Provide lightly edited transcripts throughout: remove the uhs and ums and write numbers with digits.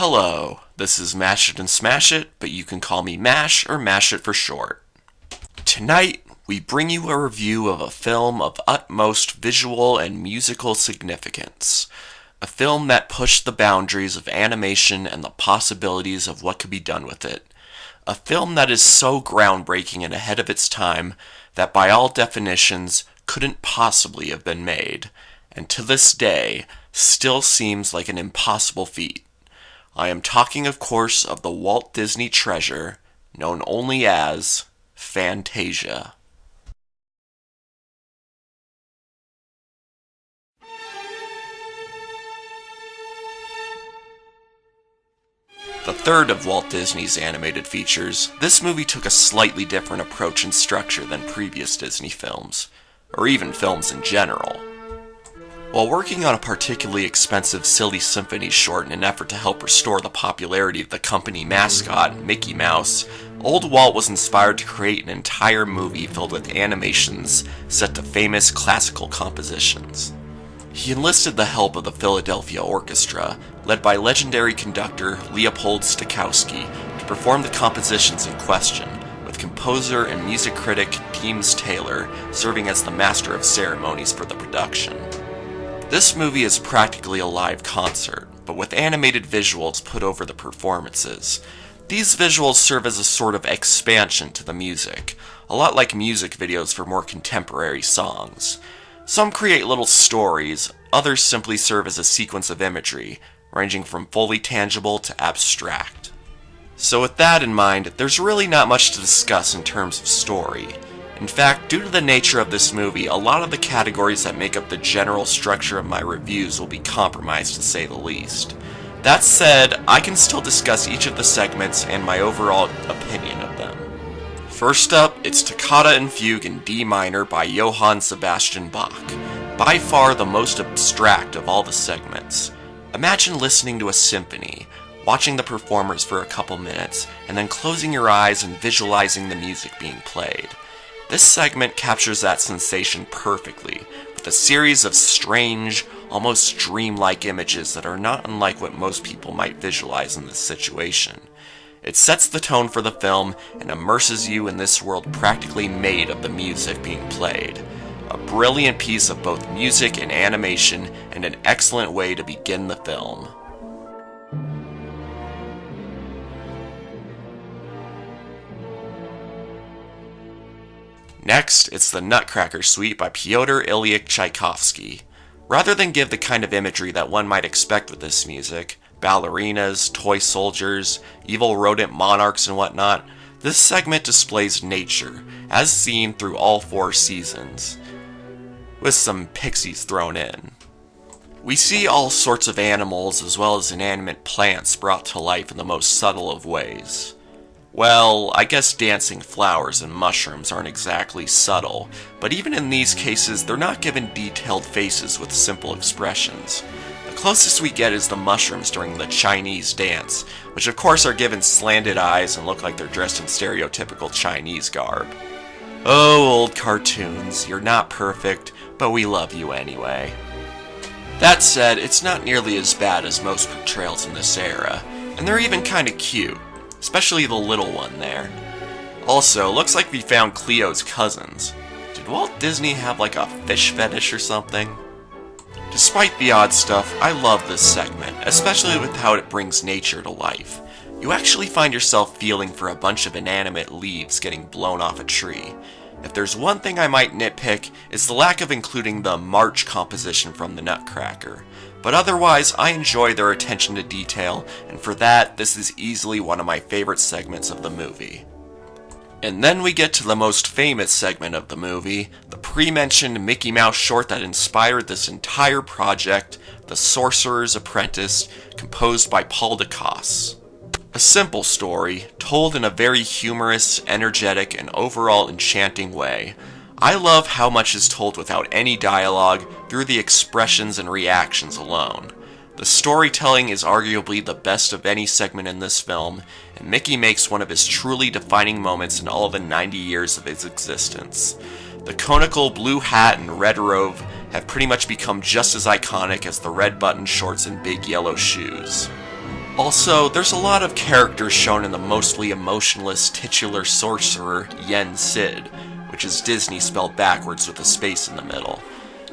Hello, this is Mashit and Smash It, but you can call me Mash or Mash It for short. Tonight, we bring you a review of a film of utmost visual and musical significance. A film that pushed the boundaries of animation and the possibilities of what could be done with it. A film that is so groundbreaking and ahead of its time that by all definitions couldn't possibly have been made, and to this day still seems like an impossible feat. I am talking, of course, of the Walt Disney treasure, known only as Fantasia. The third of Walt Disney's animated features, this movie took a slightly different approach and structure than previous Disney films, or even films in general. While working on a particularly expensive Silly Symphony short in an effort to help restore the popularity of the company mascot, Mickey Mouse, old Walt was inspired to create an entire movie filled with animations set to famous classical compositions. He enlisted the help of the Philadelphia Orchestra, led by legendary conductor Leopold Stokowski, to perform the compositions in question, with composer and music critic Deems Taylor serving as the master of ceremonies for the production. This movie is practically a live concert, but with animated visuals put over the performances. These visuals serve as a sort of expansion to the music, a lot like music videos for more contemporary songs. Some create little stories, others simply serve as a sequence of imagery, ranging from fully tangible to abstract. So with that in mind, there's really not much to discuss in terms of story. In fact, due to the nature of this movie, a lot of the categories that make up the general structure of my reviews will be compromised to say the least. That said, I can still discuss each of the segments and my overall opinion of them. First up, it's Toccata and Fugue in D minor by Johann Sebastian Bach, by far the most abstract of all the segments. Imagine listening to a symphony, watching the performers for a couple minutes, and then closing your eyes and visualizing the music being played. This segment captures that sensation perfectly, with a series of strange, almost dreamlike images that are not unlike what most people might visualize in this situation. It sets the tone for the film and immerses you in this world practically made of the music being played. A brilliant piece of both music and animation, and an excellent way to begin the film. Next, it's the Nutcracker Suite by Pyotr Ilyich Tchaikovsky. Rather than give the kind of imagery that one might expect with this music, ballerinas, toy soldiers, evil rodent monarchs and whatnot, this segment displays nature, as seen through all 4 seasons, with some pixies thrown in. We see all sorts of animals as well as inanimate plants brought to life in the most subtle of ways. Well, I guess dancing flowers and mushrooms aren't exactly subtle, but even in these cases, they're not given detailed faces with simple expressions. The closest we get is the mushrooms during the Chinese dance, which of course are given slanted eyes and look like they're dressed in stereotypical Chinese garb. Oh, old cartoons, you're not perfect, but we love you anyway. That said, it's not nearly as bad as most portrayals in this era, and they're even kinda cute. Especially the little one there. Also, looks like we found Cleo's cousins. Did Walt Disney have like a fish fetish or something? Despite the odd stuff, I love this segment, especially with how it brings nature to life. You actually find yourself feeling for a bunch of inanimate leaves getting blown off a tree. If there's one thing I might nitpick, it's the lack of including the march composition from the Nutcracker. But otherwise, I enjoy their attention to detail, and for that, this is easily one of my favorite segments of the movie. And then we get to the most famous segment of the movie, the pre-mentioned Mickey Mouse short that inspired this entire project, The Sorcerer's Apprentice, composed by Paul Dukas. A simple story, told in a very humorous, energetic, and overall enchanting way. I love how much is told without any dialogue, through the expressions and reactions alone. The storytelling is arguably the best of any segment in this film, and Mickey makes one of his truly defining moments in all of the 90 years of his existence. The conical blue hat and red robe have pretty much become just as iconic as the red button shorts and big yellow shoes. Also, there's a lot of characters shown in the mostly emotionless titular sorcerer Yen Sid, which is Disney spelled backwards with a space in the middle.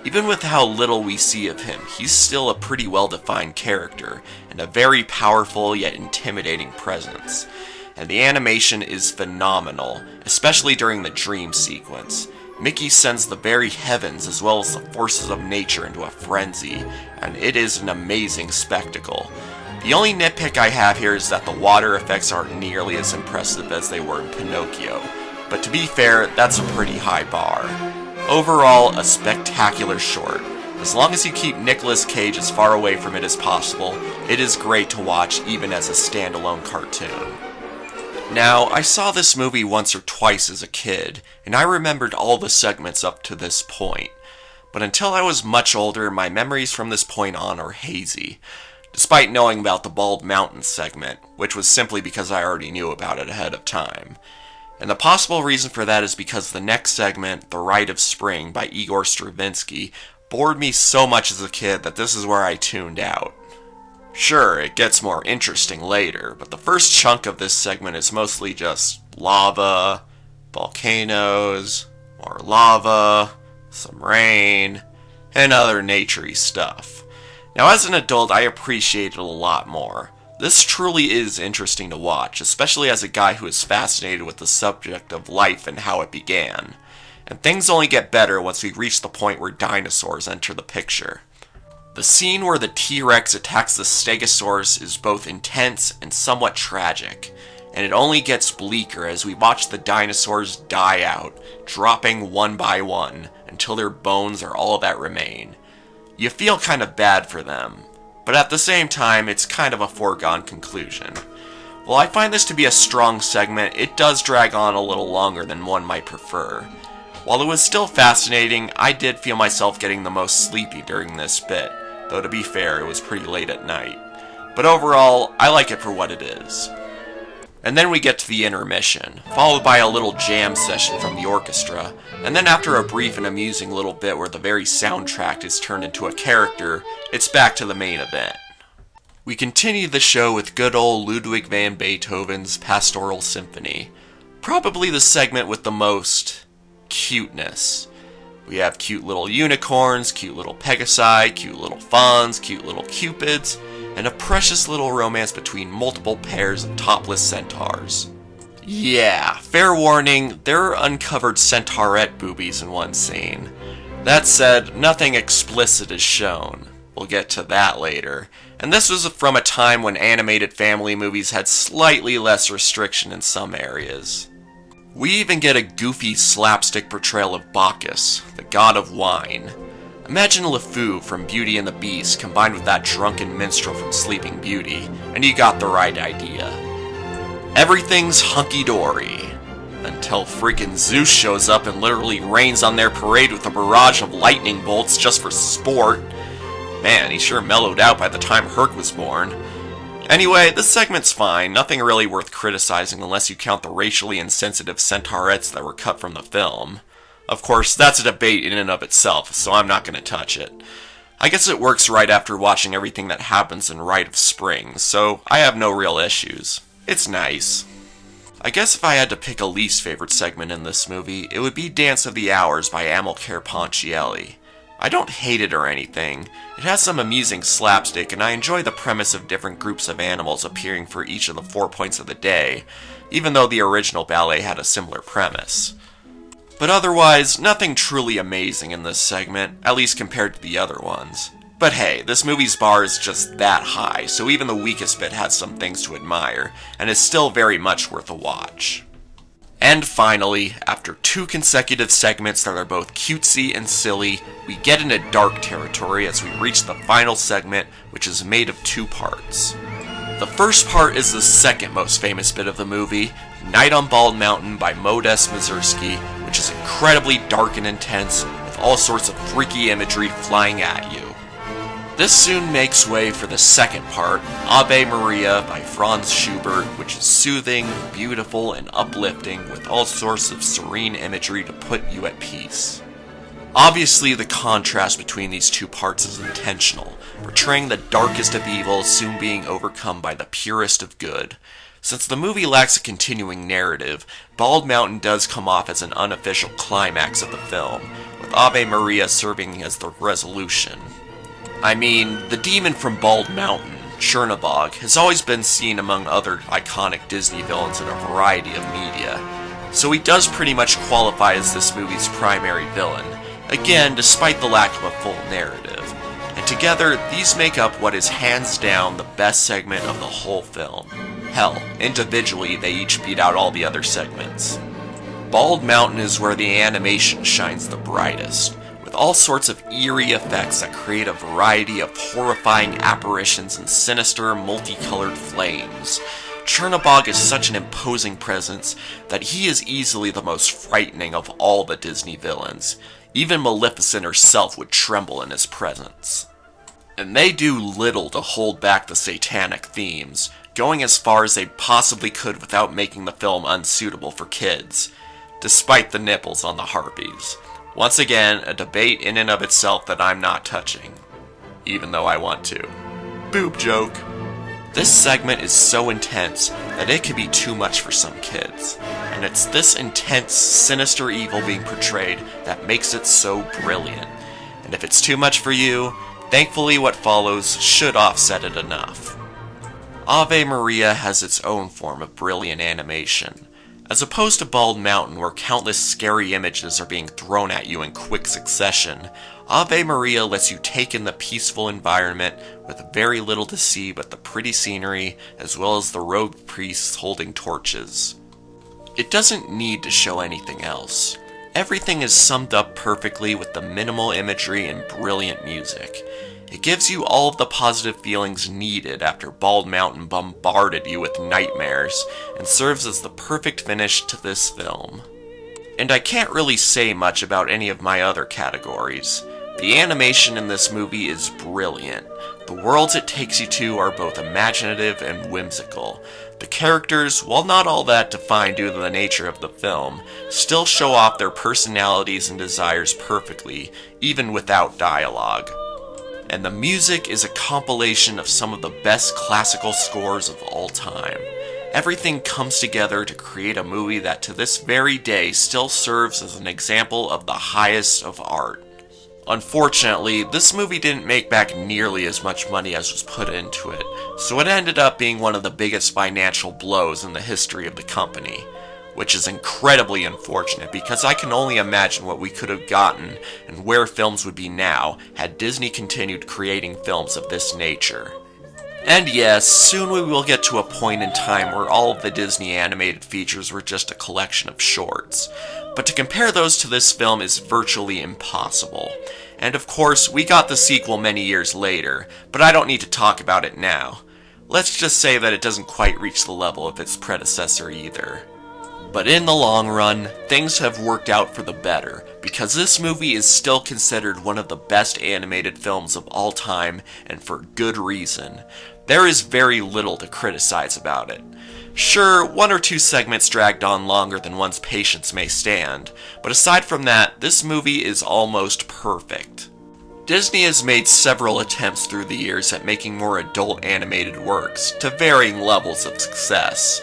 Even with how little we see of him, he's still a pretty well-defined character, and a very powerful yet intimidating presence. And the animation is phenomenal, especially during the dream sequence. Mickey sends the very heavens as well as the forces of nature into a frenzy, and it is an amazing spectacle. The only nitpick I have here is that the water effects aren't nearly as impressive as they were in Pinocchio, but to be fair, that's a pretty high bar. Overall, a spectacular short. As long as you keep Nicolas Cage as far away from it as possible, it is great to watch even as a standalone cartoon. Now, I saw this movie once or twice as a kid, and I remembered all the segments up to this point. But until I was much older, my memories from this point on are hazy, despite knowing about the Bald Mountain segment, which was simply because I already knew about it ahead of time. And the possible reason for that is because the next segment, The Rite of Spring by Igor Stravinsky, bored me so much as a kid that this is where I tuned out. Sure, it gets more interesting later, but the first chunk of this segment is mostly just lava, volcanoes, more lava, some rain, and other naturey stuff. Now, as an adult, I appreciate it a lot more. This truly is interesting to watch, especially as a guy who is fascinated with the subject of life and how it began. And things only get better once we reach the point where dinosaurs enter the picture. The scene where the T-Rex attacks the Stegosaurus is both intense and somewhat tragic, and it only gets bleaker as we watch the dinosaurs die out, dropping one by one until their bones are all that remain. You feel kind of bad for them, but at the same time, it's kind of a foregone conclusion. While I find this to be a strong segment, it does drag on a little longer than one might prefer. While it was still fascinating, I did feel myself getting the most sleepy during this bit, though to be fair, it was pretty late at night. But overall, I like it for what it is. And then we get to the intermission, followed by a little jam session from the orchestra, and then after a brief and amusing little bit where the very soundtrack is turned into a character, it's back to the main event. We continue the show with good old Ludwig van Beethoven's Pastoral Symphony, probably the segment with the most cuteness. We have cute little unicorns, cute little pegasi, cute little fawns, cute little cupids, and a precious little romance between multiple pairs of topless centaurs. Yeah, fair warning, there are uncovered centaurette boobies in one scene. That said, nothing explicit is shown. We'll get to that later. And this was from a time when animated family movies had slightly less restriction in some areas. We even get a goofy slapstick portrayal of Bacchus, the god of wine. Imagine LeFou from Beauty and the Beast combined with that drunken minstrel from Sleeping Beauty, and you got the right idea. Everything's hunky-dory, until freaking Zeus shows up and literally rains on their parade with a barrage of lightning bolts just for sport. Man, he sure mellowed out by the time Herc was born. Anyway, this segment's fine, nothing really worth criticizing unless you count the racially insensitive centaurettes that were cut from the film. Of course, that's a debate in and of itself, so I'm not going to touch it. I guess it works right after watching everything that happens in Rite of Spring, so I have no real issues. It's nice. I guess if I had to pick a least favorite segment in this movie, it would be Dance of the Hours by Amilcare Ponchielli. I don't hate it or anything. It has some amusing slapstick, and I enjoy the premise of different groups of animals appearing for each of the 4 points of the day, even though the original ballet had a similar premise. But otherwise, nothing truly amazing in this segment, at least compared to the other ones. But hey, this movie's bar is just that high, so even the weakest bit has some things to admire, and is still very much worth a watch. And finally, after 2 consecutive segments that are both cutesy and silly, we get into dark territory as we reach the final segment, which is made of 2 parts. The first part is the second most famous bit of the movie, Night on Bald Mountain by Modest Mussorgsky, which is incredibly dark and intense, with all sorts of freaky imagery flying at you. This soon makes way for the second part, Ave Maria by Franz Schubert, which is soothing, beautiful, and uplifting with all sorts of serene imagery to put you at peace. Obviously, the contrast between these two parts is intentional, portraying the darkest of evil soon being overcome by the purest of good. Since the movie lacks a continuing narrative, Bald Mountain does come off as an unofficial climax of the film, with Ave Maria serving as the resolution. I mean, the demon from Bald Mountain, Chernabog, has always been seen among other iconic Disney villains in a variety of media, so he does pretty much qualify as this movie's primary villain, again despite the lack of a full narrative. And together, these make up what is hands down the best segment of the whole film. Hell, individually they each beat out all the other segments. Bald Mountain is where the animation shines the brightest, with all sorts of eerie effects that create a variety of horrifying apparitions and sinister, multicolored flames. Chernabog is such an imposing presence that he is easily the most frightening of all the Disney villains. Even Maleficent herself would tremble in his presence. And they do little to hold back the satanic themes, going as far as they possibly could without making the film unsuitable for kids, despite the nipples on the harpies. Once again, a debate in and of itself that I'm not touching, even though I want to. Boob joke. This segment is so intense that it could be too much for some kids, and it's this intense, sinister evil being portrayed that makes it so brilliant. And if it's too much for you, thankfully what follows should offset it enough. Ave Maria has its own form of brilliant animation. As opposed to Bald Mountain, where countless scary images are being thrown at you in quick succession, Ave Maria lets you take in the peaceful environment with very little to see but the pretty scenery, as well as the robed priests holding torches. It doesn't need to show anything else. Everything is summed up perfectly with the minimal imagery and brilliant music. It gives you all of the positive feelings needed after Bald Mountain bombarded you with nightmares, and serves as the perfect finish to this film. And I can't really say much about any of my other categories. The animation in this movie is brilliant. The worlds it takes you to are both imaginative and whimsical. The characters, while not all that defined due to the nature of the film, still show off their personalities and desires perfectly, even without dialogue. And the music is a compilation of some of the best classical scores of all time. Everything comes together to create a movie that to this very day still serves as an example of the highest of art. Unfortunately, this movie didn't make back nearly as much money as was put into it, so it ended up being one of the biggest financial blows in the history of the company. Which is incredibly unfortunate because I can only imagine what we could have gotten and where films would be now had Disney continued creating films of this nature. And yes, soon we will get to a point in time where all of the Disney animated features were just a collection of shorts, but to compare those to this film is virtually impossible. And of course, we got the sequel many years later, but I don't need to talk about it now. Let's just say that it doesn't quite reach the level of its predecessor either. But in the long run, things have worked out for the better, because this movie is still considered one of the best animated films of all time, and for good reason. There is very little to criticize about it. Sure, one or two segments dragged on longer than one's patience may stand, but aside from that, this movie is almost perfect. Disney has made several attempts through the years at making more adult animated works, to varying levels of success.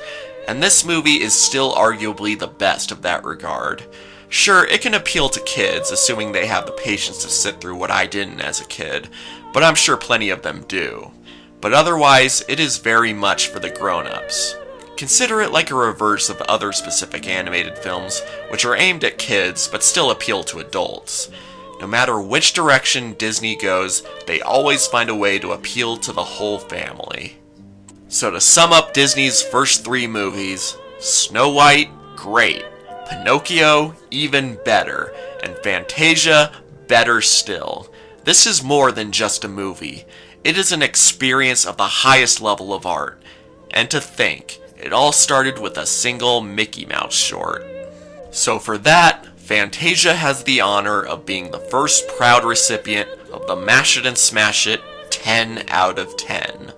And this movie is still arguably the best of that regard. Sure, it can appeal to kids, assuming they have the patience to sit through what I didn't as a kid, but I'm sure plenty of them do. But otherwise, it is very much for the grown-ups. Consider it like a reverse of other specific animated films, which are aimed at kids, but still appeal to adults. No matter which direction Disney goes, they always find a way to appeal to the whole family. So to sum up Disney's first three movies, Snow White, great. Pinocchio, even better. And Fantasia, better still. This is more than just a movie. It is an experience of the highest level of art. And to think, it all started with a single Mickey Mouse short. So for that, Fantasia has the honor of being the first proud recipient of the Mash It and Smash It 10 out of 10.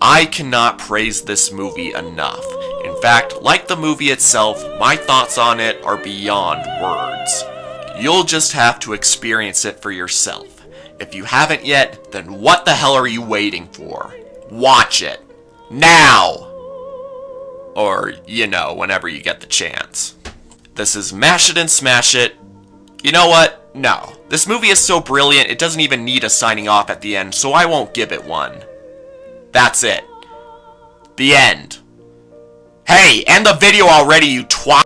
I cannot praise this movie enough. In fact, like the movie itself, my thoughts on it are beyond words. You'll just have to experience it for yourself. If you haven't yet, then what the hell are you waiting for? Watch it. Now! Or, you know, whenever you get the chance. This is Mash It and Smash It. You know what? No. This movie is so brilliant, it doesn't even need a signing off at the end, so I won't give it one. That's it. The end. Hey, end the video already, you twat!